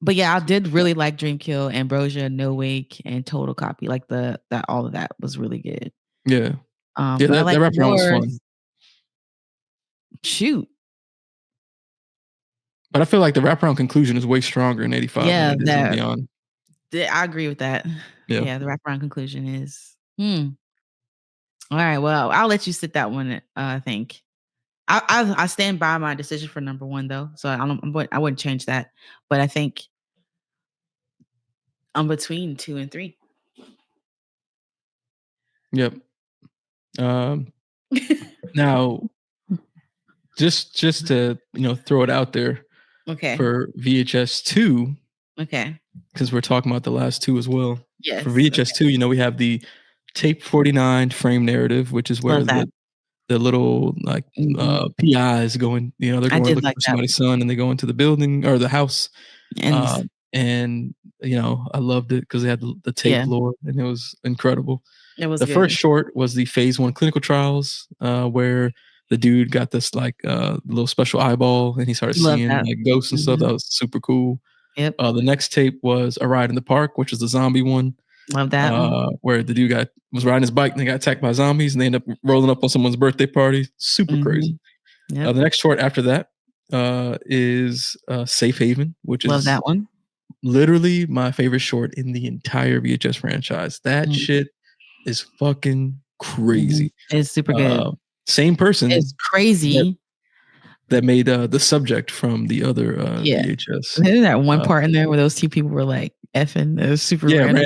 But yeah, I did really like Dream Kill, Ambrosia, No Wake, and Total Copy. Like all of that was really good. Yeah. That wraparound was fun. Shoot. But I feel like the wraparound conclusion is way stronger in 85 than it is in Beyond. I agree with that. Yeah, the wraparound conclusion is. All right, well, I'll let you sit that one. I think I stand by my decision for number 1 though, so I wouldn't change that. But I think I'm between 2 and 3. Yep. Now, just to throw it out there Okay. for VHS 2, Okay. because we're talking about the last two as well. Yes. For VHS 2, we have the tape 49 frame narrative, which is where Love that. the little PIs going, they're I going did looking like for that. somebody's son, and they go into the building or the house. And And I loved it because they had the tape lore, and it was incredible. it was The good. first short was the phase 1 clinical trials, where the dude got this little special eyeball, and he started Love seeing that. like ghosts and stuff. That was super cool. Yep. The next tape was A Ride in the Park, which was the zombie one. Love that one. Where the dude was riding his bike and they got attacked by zombies, and they ended up rolling up on someone's birthday party. Super crazy. Yep. The next short after that is Safe Haven, which Love is that one. literally my favorite short in the entire VHS franchise. That shit is fucking crazy. It's super good. Same person. It's crazy. That made the subject from the other VHS. There's that one part in there where those two people were like effing. It was super random.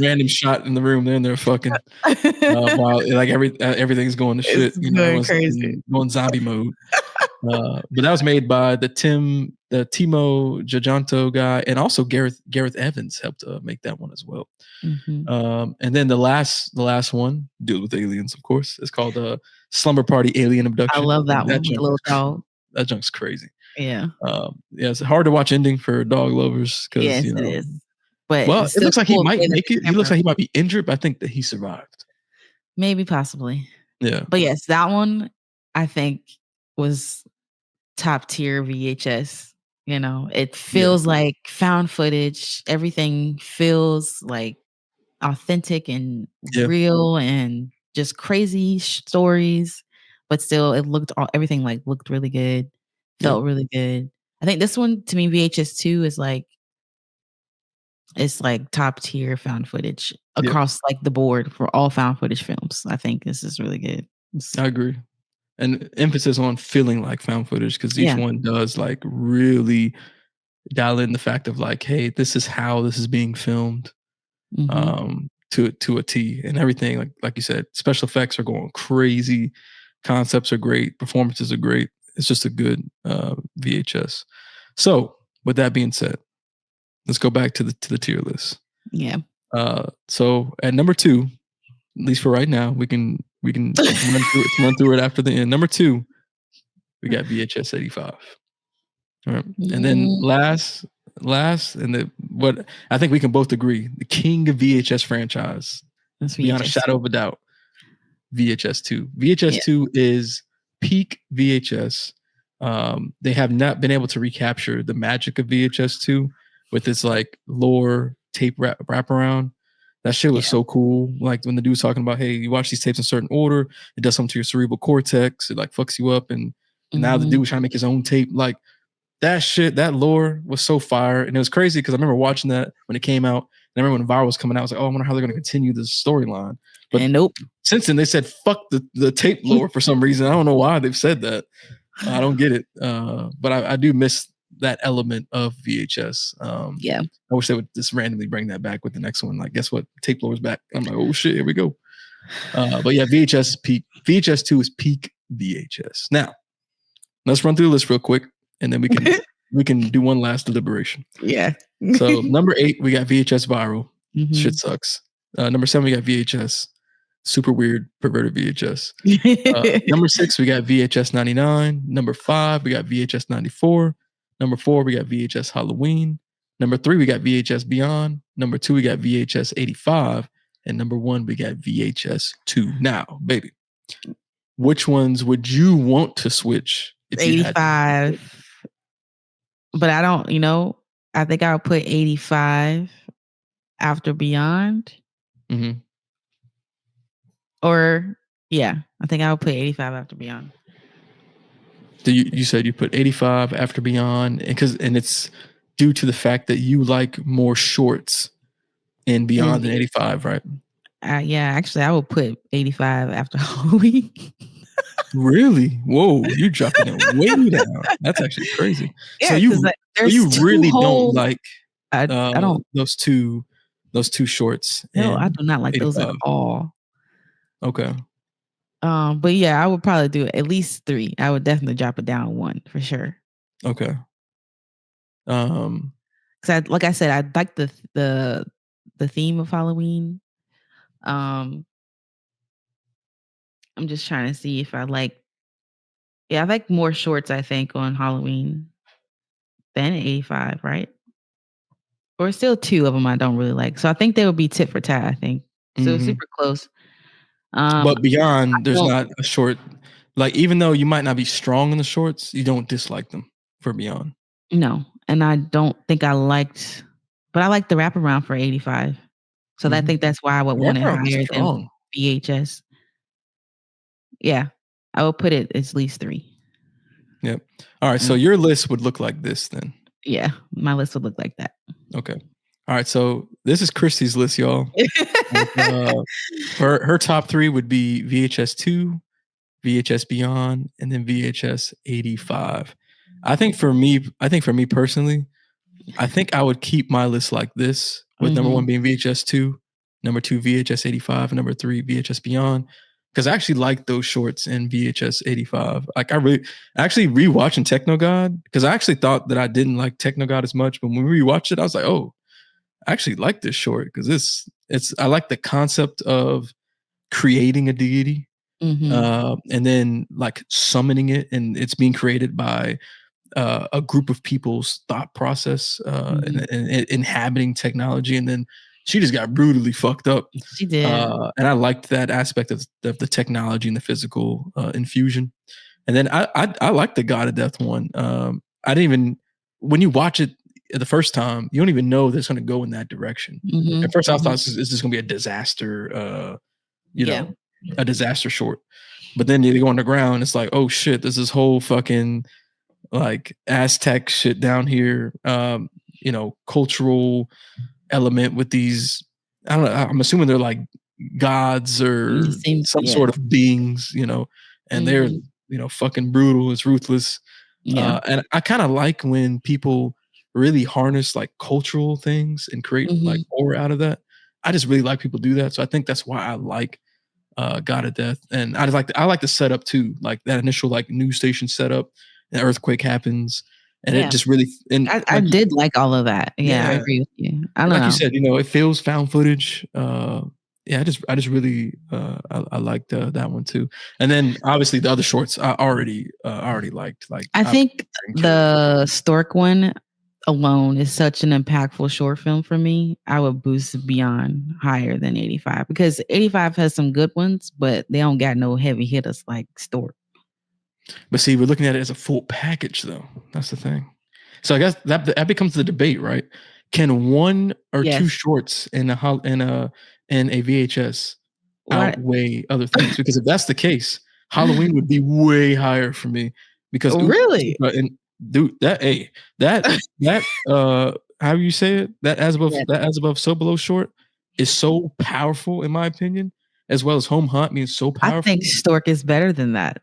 Random shot in the room. They're fucking while everything's going to shit. Going crazy, going zombie mode. But that was made by the Timo Giajanto guy, and also Gareth Evans helped make that one as well. And then the last one, Deal with Aliens, of course. It's called Slumber Party Alien Abduction. I love that one. The little dog. That junk's crazy. Yeah. It's a hard to watch ending for dog lovers because it is. But it looks like he might make it. He looks like he might be injured, but I think that he survived. Maybe, possibly. Yeah. But yes, that one I think was top tier VHS. It feels like found footage. Everything feels like authentic and real and just crazy stories, but still everything looked really good, felt really good. I think this one, to me, VHS 2 is it's top tier found footage across the board for all found footage films. I think this is really good. I agree. And emphasis on feeling like found footage, because each one does really dial in the fact of hey, this is how this is being filmed. To a T, and everything like you said, special effects are going crazy, concepts are great, performances are great. It's just a good VHS. So with that being said, let's go back to the tier list. So at number 2, at least for right now, we can run through it after the end. Number 2, we got VHS 85. All right. And then last, and what I think we can both agree, the king of VHS franchise, beyond a shadow of a doubt, VHS 2. VHS 2 is peak VHS. They have not been able to recapture the magic of VHS 2 with its lore tape wraparound. That shit was so cool. Like when the dude's talking about, hey, you watch these tapes in a certain order, it does something to your cerebral cortex, it fucks you up, and now the dude was trying to make his own tape. That shit, that lore was so fire. And it was crazy because I remember watching that when it came out. And I remember when Viral was coming out, I was like, oh, I wonder how they're going to continue this storyline. But nope. Since then, they said, fuck the tape lore for some reason. I don't know why they've said that. I don't get it. But I do miss that element of VHS. I wish they would just randomly bring that back with the next one. Guess what? Tape lore is back. I'm like, oh shit, here we go. But yeah, VHS 2 is peak VHS. Now, let's run through the list real quick. And then we can do one last deliberation. Yeah. So number 8, we got VHS Viral. Shit sucks. Number 7, we got VHS Super Weird Perverted VHS. Number 6, we got VHS 99. Number 5, we got VHS 94. Number 4, we got VHS Halloween. Number 3, we got VHS Beyond. Number 2, we got VHS 85. And number 1, we got VHS 2. Now, baby, which ones would you want to switch? 85. But I don't, I think I'll put 85 after Beyond. Or, I think I'll put 85 after Beyond. You said you put 85 after Beyond, and it's due to the fact that you like more shorts in Beyond than 85, right? Actually, I would put 85 after Halloween. Really? Whoa, you're dropping it way down. That's actually crazy. Yeah, so you really don't like I don't those two shorts. No, I do not like 85. Those at all. Okay. But yeah, I would probably do at least 3. I would definitely drop it down 1 for sure. Okay. 'Cause like I said, I like the theme of Halloween. Um, I'm just trying to see if I like. Yeah, I like more shorts, I think, on Halloween than 85, right? Or still 2 of them I don't really like. So I think they would be tit for tat, I think. So mhm. super close. I But beyond, there's don't not a short. Like even though you might not be strong in the shorts, you don't dislike them for beyond. no, and I don't think I liked, but I like the wraparound for 85. So I Mhm. think that's why I would want it Wraparound is higher than strong. VHS. Yeah, I would put it at least 3. Yep. All right. So Mm, your list would look like this then. yeah, my list would look like that. Okay. All right. So this is Christy's list, y'all. With, her top three would be VHS 2, VHS Beyond, and then VHS 85. I think for me personally, I think I would keep my list like this, with number one Mhm, being VHS 2, number two VHS 85, and number three VHS Beyond. Because I actually like those shorts in VHS 85. Like I really actually rewatching Techno God, because I actually thought that I didn't like Techno God as much, but when we rewatched it, I was like, oh, I actually like this short because it's I like the concept of creating a deity, mhm, and then like summoning it, and it's being created by a group of people's thought process, mhm. and inhabiting technology, and then she just got brutally fucked up. She did. And I liked that aspect of the technology and the physical infusion. And then I like the God of Death one. I didn't even when you watch it the first time, you don't even know that it's going to go in that direction. At Mhm, first, I thought mhm. this is going to be a disaster, you Yeah. know, a disaster short. But then they go underground. It's like, oh shit, there's this whole fucking like Aztec shit down here. Cultural element with these. I don't know. I'm assuming they're like gods It or seems some yeah. sort of beings, and they're Mhm. fucking brutal. It's ruthless. Yeah. And I kind of like when people really harness like cultural things and create like Mhm, horror out of that. I just really like people do that. So I think that's why I like God of Death, and I like the setup too, like that initial like news station setup. An earthquake happens, and it yeah. just really and I like did like all of that. Yeah, I yeah, agree with you. I and don't like you know. said, it feels found footage. Yeah, I just really I liked that one too. And then obviously the other shorts I already liked. Like I I put think Dream Killer. the Stork one alone is such an impactful short film for me. I would boost Beyond higher than 85 because 85 has some good ones, but they don't got no heavy hitters like Stork. But see, we're looking at it as a full package, though. That's the thing. So I guess that becomes the debate, right? Can one or two Yes. shorts in a VHS What? outweigh other things? Because if that's the case, Halloween would be way higher for me. Because Really? and dude, that how you say it, Yeah. that as above so below short is so powerful in my opinion, as well as Home Hunt means so I think powerful. Stork is better than that.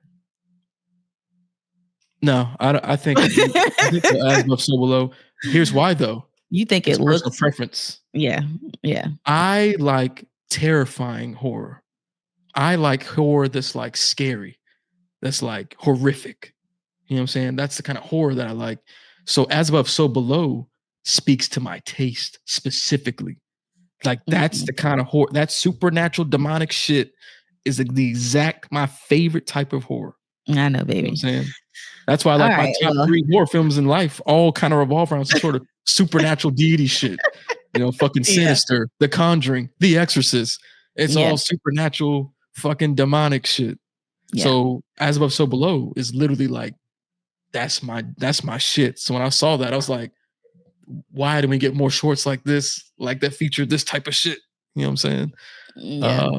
No, I think the as above, so below. Here's why though. You think It's it personal looks preference. yeah, yeah. I like terrifying horror. I like horror that's like scary, that's like horrific. You know what I'm saying? That's the kind of horror that I like. So as above, so below speaks to my taste specifically. Like that's Mhm. the kind of horror, that supernatural demonic shit is the exact my favorite type of horror. I know, You know what I'm baby. saying? That's why, like, my Alright, top well 3 horror films in life all kinda revolve around some sort of supernatural deity shit. Fucking yeah, Sinister, The Conjuring, The Exorcist. It's yeah, all supernatural, fucking demonic shit. yeah, So, As Above, So Below is literally like, that's my shit. So when I saw that, I was like, "Why didn't we get more shorts like this, like, that feature this type of shit?" You know what I'm saying? yeah,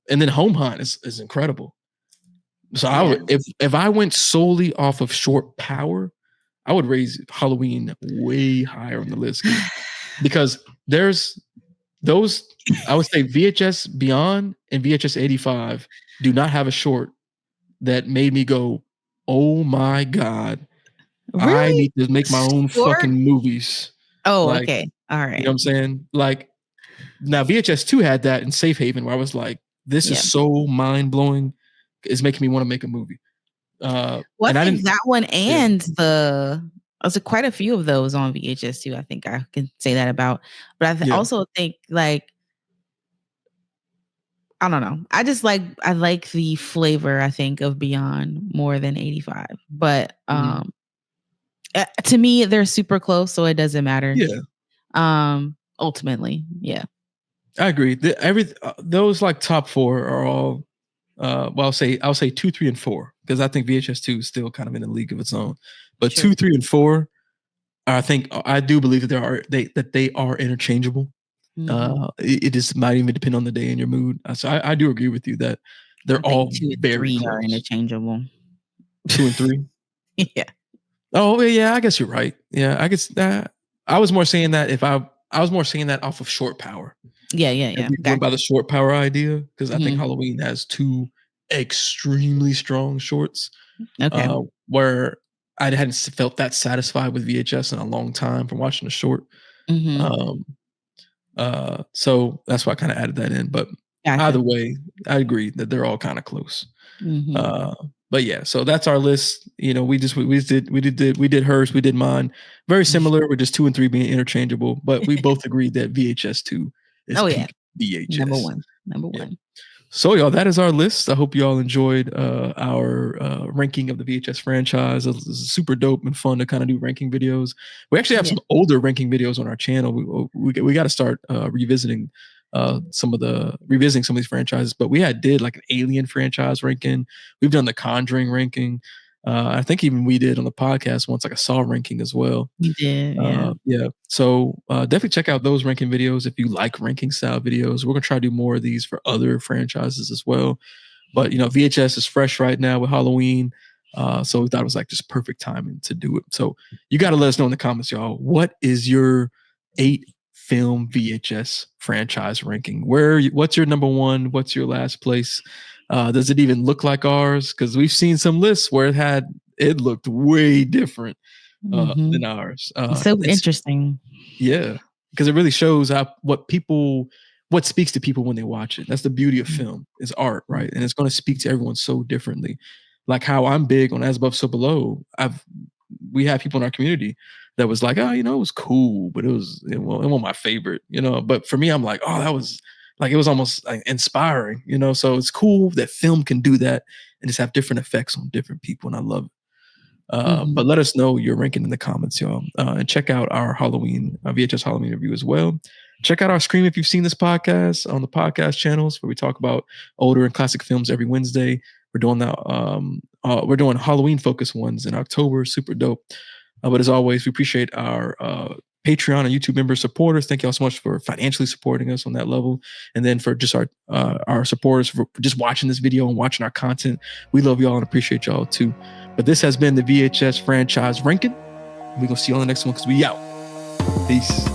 And then Home Hunt is incredible. So I yeah. would if I went solely off of short power, I would raise Halloween way higher on the list because there's those I would say VHS Beyond and VHS 85 do not have a short that made me go, "Oh my god, I Really? need to make my own Stork? fucking movies." Oh, Like, okay. you know what Alright. I'm saying? Like now VHS 2 had that in Safe Haven where I was like, "This is Yeah. so mind blowing." is making me want to make a movie. Well, I And I think didn't. that one Yeah. and there's quite a few of those on VHS too. I think I can say that about. But I Yeah. also think like I don't know. I like the flavor, I think, of Beyond more than 85. But to me, they're super close, so it doesn't matter. Yeah. Ultimately, yeah. I agree. Those like top 4 are all well, I'll say 2, 3, and 4, because I think VHS 2 is still kind of in a league of its own. But Sure. 2, 3, and 4, I think I do believe that they are interchangeable. It just might even depend on the day and your mood. So I do agree with you that they're all 2 and very 3 close. are interchangeable. 2 and 3. Yeah. Oh yeah, I guess you're right. Yeah, I guess that I was more saying that I was more saying that off of short power. Yeah. We went by the short power idea, because I think Mhm. Halloween has 2 extremely strong shorts. Okay. Where I hadn't felt that satisfied with VHS in a long time from watching the short. Mhm. So that's why I kind of added that in. But Gotcha. either way, I agree that they're all kind of close. Mhm. But yeah, so that's our list. You know, we did hers, we did mine. Very similar. We're just 2 and 3 being interchangeable, but we both agreed that VHS 2 is Oh, yeah. peak VHS. Number 1. Yeah. So y'all, that is our list. I hope y'all enjoyed our ranking of the VHS franchise. It was super dope and fun to kind of do ranking videos. We actually have some older ranking videos on our channel. We got to start revisiting some of these franchises. But we did like an Alien franchise ranking. We've done the Conjuring ranking. I think even we did on the podcast once like a Saw ranking as well. We did, yeah. Yeah. So definitely check out those ranking videos if you like ranking style videos. We're gonna try to do more of these for other franchises as well. But VHS is fresh right now with Halloween. So we thought it was like just perfect timing to do it. So you got to let us know in the comments, y'all. What is your 8-film VHS franchise ranking? What's your number 1? What's your last place? Does it even look like ours? Because we've seen some lists where it looked way different than ours. So interesting. Yeah, because it really shows what speaks to people when they watch it. That's the beauty of film, is art, right? And it's going to speak to everyone so differently. Like how I'm big on As Above, So Below. We have people in our community that was like, oh, it was cool, but it wasn't my favorite, But for me, I'm like, oh, that was like, it was almost like inspiring, So it's cool that film can do that and just have different effects on different people, and I love it. But let us know your ranking in the comments, y'all. And check out our VHS Halloween review as well. Check out our Scream if you've seen this podcast on the podcast channels, where we talk about older and classic films every Wednesday. We're doing that. We're doing Halloween focused ones in October. Super dope. But as always, we appreciate our Patreon and YouTube member supporters. Thank y'all so much for financially supporting us on that level. And then for just our supporters for just watching this video and watching our content. We love y'all and appreciate y'all too. But this has been the VHS franchise ranking. We're going to see you on the next one because we out. Peace.